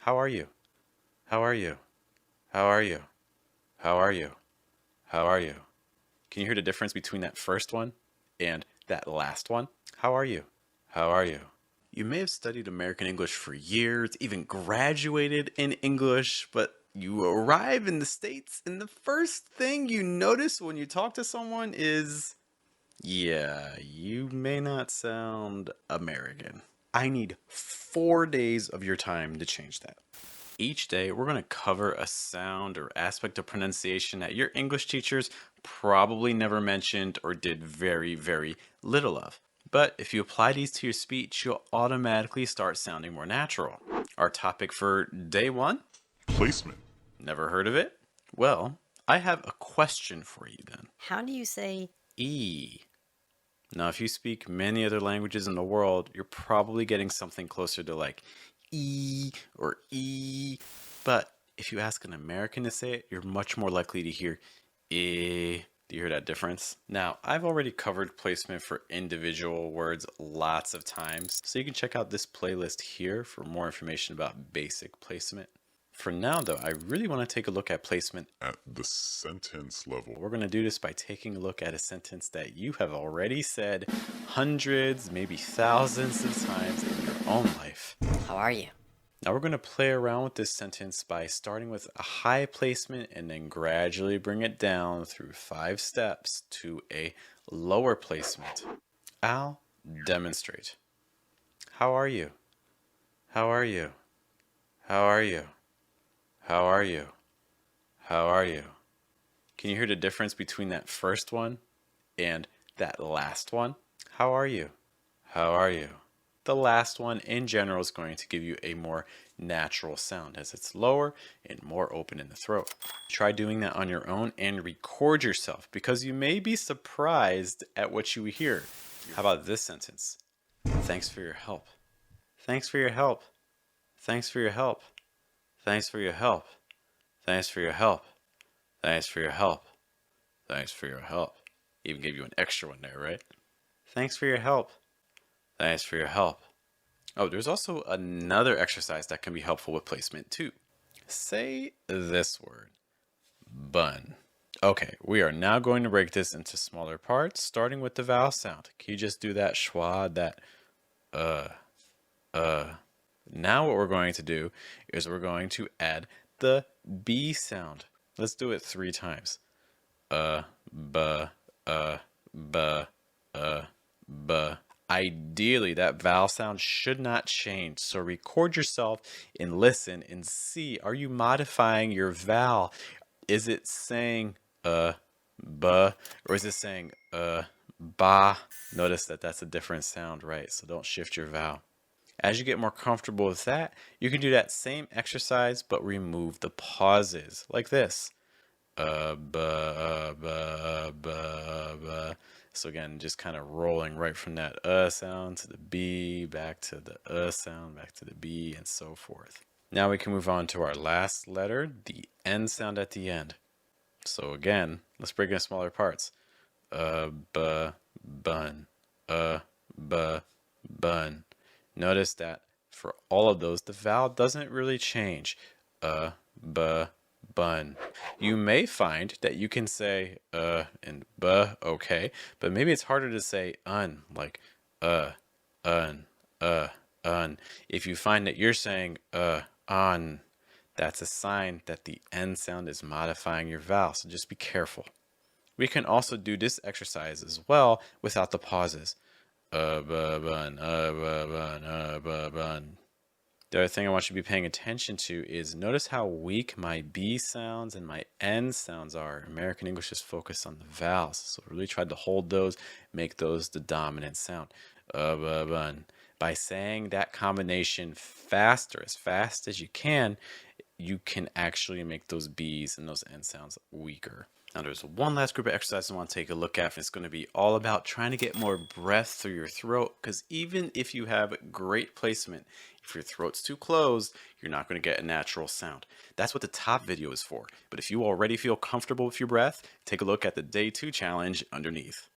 How are you? How are you? How are you? How are you? How are you? Can you hear the difference between that first one and that last one? How are you? How are you? You may have studied American English for years, even graduated in English, but you arrive in the States, and the first thing you notice when you talk to someone is, yeah, you may not sound American. I need 4 days of your time to change that. Each day, we're going to cover a sound or aspect of pronunciation that your English teachers probably never mentioned or did very, very little of. But if you apply these to your speech, you'll automatically start sounding more natural. Our topic for day one? Placement. Never heard of it? Well, I have a question for you then. How do you say E. Now, if you speak many other languages in the world, you're probably getting something closer to like E or E. But if you ask an American to say it, you're much more likely to hear E. Do you hear that difference? Now, I've already covered placement for individual words lots of times, so you can check out this playlist here for more information about basic placement. For now, though, I really want to take a look at placement At the sentence level. We're going to do this by taking a look at a sentence that you have already said hundreds, maybe thousands of times in your own life. how are you? Now we're going to play around with this sentence by starting with a high placement and then gradually bring it down through 5 steps to a lower placement. I'll demonstrate. How are you? How are you? How are you? How are you? How are you? Can you hear the difference between that first one and that last one? How are you? How are you? The last one in general is going to give you a more natural sound as it's lower and more open in the throat. Try doing that on your own and record yourself because you may be surprised at what you hear. How about this sentence? Thanks for your help. Thanks for your help. Thanks for your help. Thanks for your help. Thanks for your help. Thanks for your help. Thanks for your help. Even gave you an extra one there, right? Thanks for your help. Thanks for your help. Oh, there's also another exercise that can be helpful with placement too. Say this word, bun. Okay, we are now going to break this into smaller parts, starting with the vowel sound. Can you just do that schwa, that Now what we're going to do is we're going to add the B sound. Let's do it 3 times. B, b, b. Ideally, that vowel sound should not change. So record yourself and listen and see, are you modifying your vowel? Is it saying b, or is it saying ba? Notice that that's a different sound, right? So don't shift your vowel. As you get more comfortable with that, you can do that same exercise, but remove the pauses, like this. So again, just kind of rolling right from that sound to the B, back to the sound, back to the B, and so forth. Now we can move on to our last letter, the N sound at the end. So again, let's break it into smaller parts. Bun, bun. Notice that for all of those, the vowel doesn't really change. Bun. You may find that you can say and okay, but maybe it's harder to say like un. If you find that you're saying on, that's a sign that the N sound is modifying your vowel, so just be careful. We can also do this exercise as well without the pauses. Bun. The other thing I want you to be paying attention to is notice how weak my B sounds and my N sounds are. American English is focused on the vowels, so really tried to hold those, make those the dominant sound. By saying that combination faster, as fast as you can actually make those B's and those N sounds weaker. Now there's one last group of exercises I want to take a look at, and it's going to be all about trying to get more breath through your throat, because even if you have great placement, if your throat's too closed, you're not going to get a natural sound. That's what the top video is for. But if you already feel comfortable with your breath, take a look at the day 2 challenge underneath.